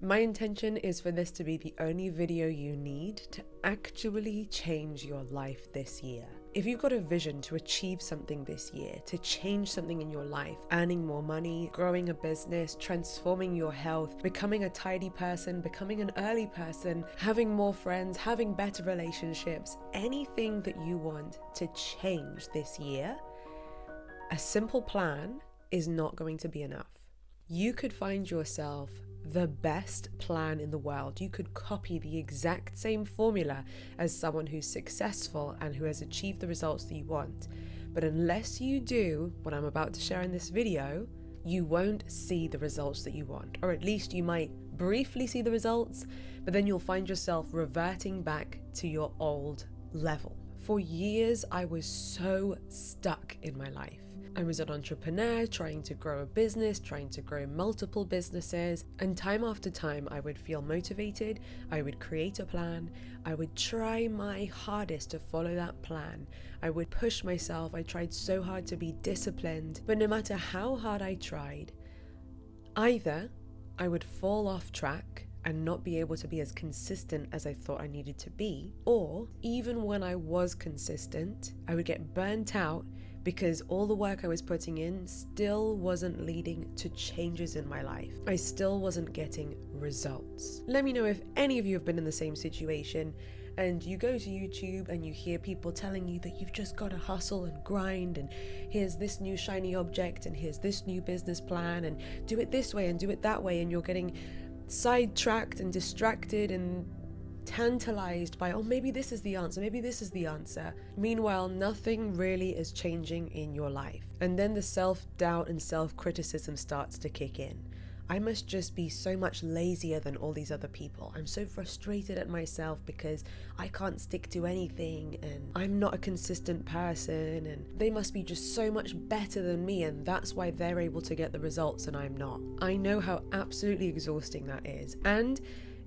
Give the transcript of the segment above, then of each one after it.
My intention is for this to be the only video you need to actually change your life this year. If you've got a vision to achieve something this year, to change something in your life, earning more money, growing a business, transforming your health, becoming a tidy person, becoming an early person, having more friends, having better relationships, anything that you want to change this year, a simple plan is not going to be enough. You could find yourself the best plan in the world. You could copy the exact same formula as someone who's successful and who has achieved the results that you want. But unless you do what I'm about to share in this video, you won't see the results that you want. Or at least you might briefly see the results, but then you'll find yourself reverting back to your old level. For years, I was so stuck in my life. I was an entrepreneur trying to grow a business, trying to grow multiple businesses, and time after time I would feel motivated, I would create a plan, I would try my hardest to follow that plan, I would push myself, I tried so hard to be disciplined, but no matter how hard I tried, either I would fall off track and not be able to be as consistent as I thought I needed to be, or even when I was consistent, I would get burnt out because all the work I was putting in still wasn't leading to changes in my life. I still wasn't getting results. Let me know if any of you have been in the same situation and you go to YouTube and you hear people telling you that you've just got to hustle and grind, and here's this new shiny object, and here's this new business plan, and do it this way and do it that way, and you're getting sidetracked and distracted and tantalized by, oh, maybe this is the answer, maybe this is the answer. Meanwhile, nothing really is changing in your life. And then the self-doubt and self-criticism starts to kick in. I must just be so much lazier than all these other people. I'm so frustrated at myself because I can't stick to anything, and I'm not a consistent person, and they must be just so much better than me, and that's why they're able to get the results and I'm not. I know how absolutely exhausting that is. And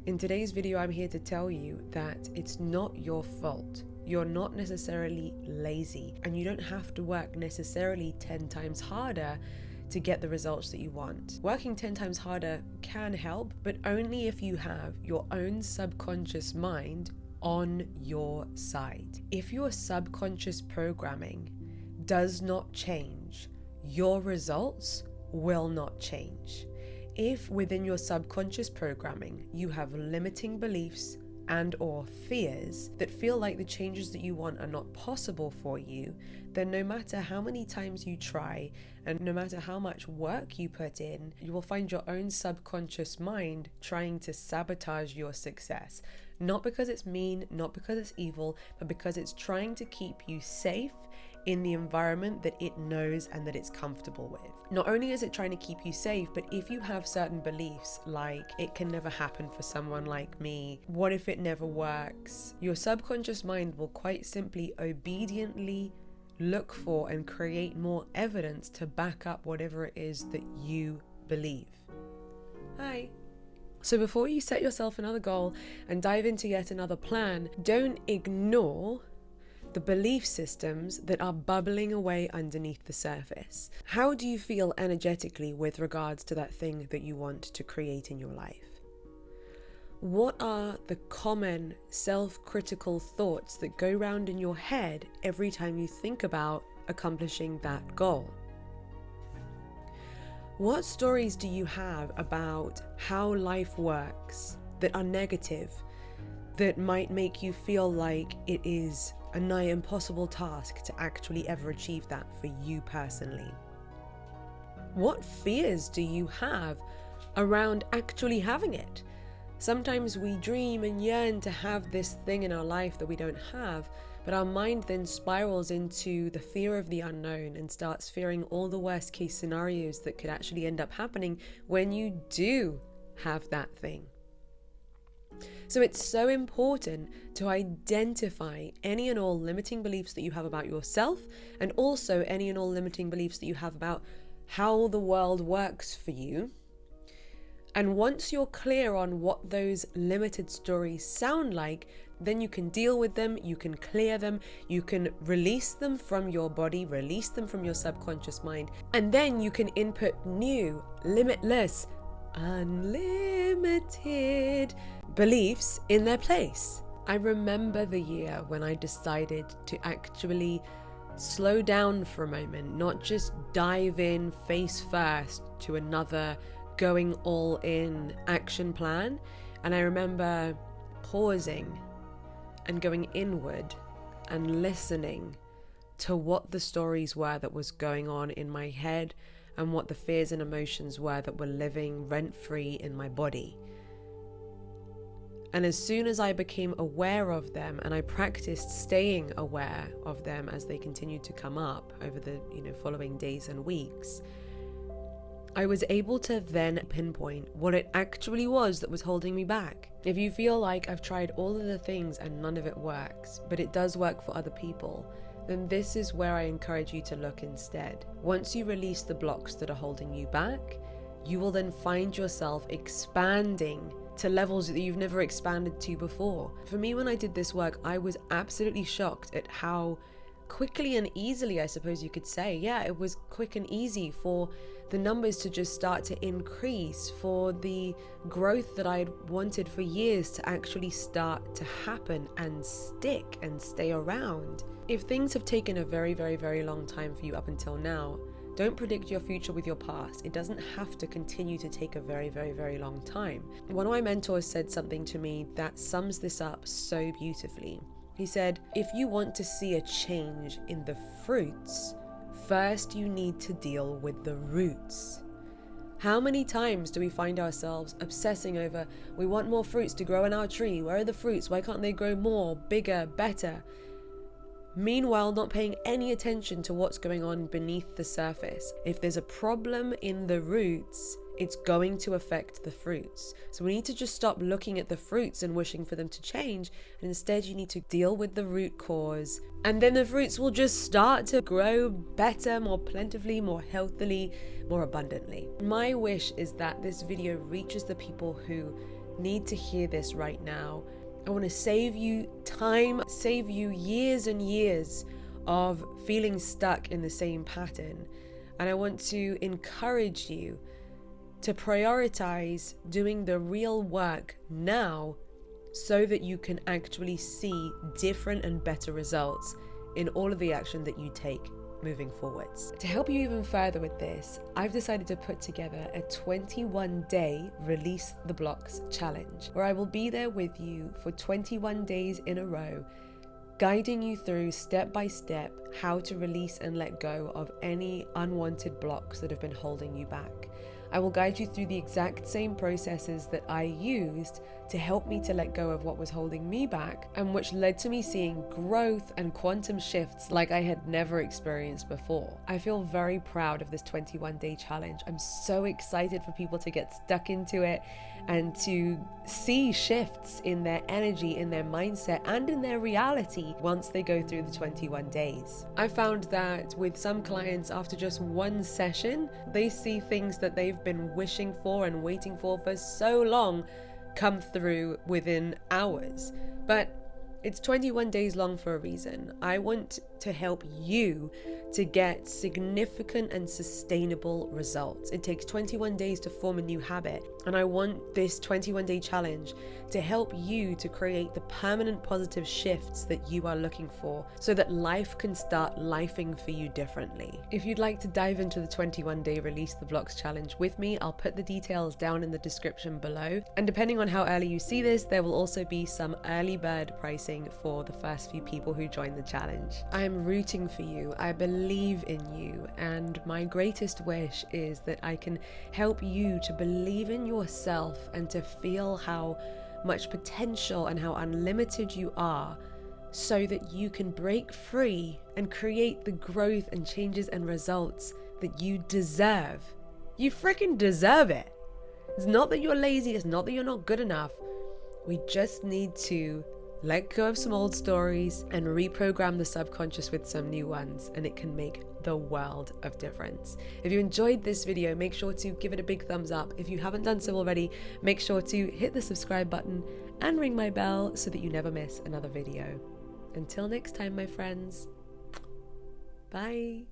in today's video, I'm here to tell you that it's not your fault. You're not necessarily lazy, and you don't have to work necessarily 10 times harder to get the results that you want. Working 10 times harder can help, but only if you have your own subconscious mind on your side. If your subconscious programming does not change, your results will not change. If within your subconscious programming you have limiting beliefs and or fears that feel like the changes that you want are not possible for you, then no matter how many times you try and no matter how much work you put in, you will find your own subconscious mind trying to sabotage your success. Not because it's mean, not because it's evil, but because it's trying to keep you safe in the environment that it knows and that it's comfortable with. Not only is it trying to keep you safe, but if you have certain beliefs like it can never happen for someone like me, what if it never works, your subconscious mind will quite simply obediently look for and create more evidence to back up whatever it is that you believe. Hi. So before you set yourself another goal and dive into yet another plan, don't ignore the belief systems that are bubbling away underneath the surface. How do you feel energetically with regards to that thing that you want to create in your life? What are the common self-critical thoughts that go round in your head every time you think about accomplishing that goal? What stories do you have about how life works that are negative, that might make you feel like it is a nigh impossible task to actually ever achieve that for you personally? What fears do you have around actually having it? Sometimes we dream and yearn to have this thing in our life that we don't have, but our mind then spirals into the fear of the unknown and starts fearing all the worst case scenarios that could actually end up happening when you do have that thing. So it's so important to identify any and all limiting beliefs that you have about yourself, and also any and all limiting beliefs that you have about how the world works for you. And once you're clear on what those limited stories sound like, then you can deal with them, you can clear them, you can release them from your body, release them from your subconscious mind, and then you can input new, limitless, unlimited beliefs in their place. I remember the year when I decided to actually slow down for a moment, not just dive in face first to another going all in action plan. And I remember pausing and going inward and listening to what the stories were that was going on in my head and what the fears and emotions were that were living rent-free in my body. And as soon as I became aware of them and I practiced staying aware of them as they continued to come up over the following days and weeks, I was able to then pinpoint what it actually was that was holding me back. If you feel like I've tried all of the things and none of it works, but it does work for other people, then this is where I encourage you to look instead. Once you release the blocks that are holding you back, you will then find yourself expanding to levels that you've never expanded to before. For me, when I did this work, I was absolutely shocked at how quickly and easily, I suppose you could say, it was quick and easy for the numbers to just start to increase, for the growth that I'd wanted for years to actually start to happen and stick and stay around. If things have taken a very, very, very long time for you up until now, don't predict your future with your past. It doesn't have to continue to take a very, very, very long time. One of my mentors said something to me that sums this up so beautifully. He said, if you want to see a change in the fruits, first you need to deal with the roots. How many times do we find ourselves obsessing over, we want more fruits to grow in our tree. Where are the fruits? Why can't they grow more, bigger, better? Meanwhile, not paying any attention to what's going on beneath the surface. If there's a problem in the roots, it's going to affect the fruits. So we need to just stop looking at the fruits and wishing for them to change. And instead, you need to deal with the root cause. And then the fruits will just start to grow better, more plentifully, more healthily, more abundantly. My wish is that this video reaches the people who need to hear this right now. I want to save you time, save you years and years of feeling stuck in the same pattern. And I want to encourage you to prioritize doing the real work now so that you can actually see different and better results in all of the action that you take moving forwards. To help you even further with this, I've decided to put together a 21-day Release the Blocks challenge, where I will be there with you for 21 days in a row, guiding you through step by step how to release and let go of any unwanted blocks that have been holding you back. I will guide you through the exact same processes that I used to help me to let go of what was holding me back, and which led to me seeing growth and quantum shifts like I had never experienced before. I feel very proud of this 21-day challenge. I'm so excited for people to get stuck into it and to see shifts in their energy, in their mindset, and in their reality once they go through the 21 days. I found that with some clients, after just one session, they see things that they've been wishing for and waiting for so long come through within hours. But it's 21 days long for a reason. I want to help you to get significant and sustainable results. It takes 21 days to form a new habit, and I want this 21-day challenge to help you to create the permanent positive shifts that you are looking for so that life can start lifing for you differently. If you'd like to dive into the 21-day Release the Blocks challenge with me, I'll put the details down in the description below. And depending on how early you see this, there will also be some early bird pricing for the first few people who join the challenge. I am rooting for you. I believe in you, and my greatest wish is that I can help you to believe in yourself and to feel how much potential and how unlimited you are, so that you can break free and create the growth and changes and results that you deserve. You freaking deserve it. It's not that you're lazy, it's not that you're not good enough. We just need to let go of some old stories and reprogram the subconscious with some new ones, and it can make the world of difference. If you enjoyed this video, make sure to give it a big thumbs up. If you haven't done so already, make sure to hit the subscribe button and ring my bell so that you never miss another video. Until next time, my friends. Bye.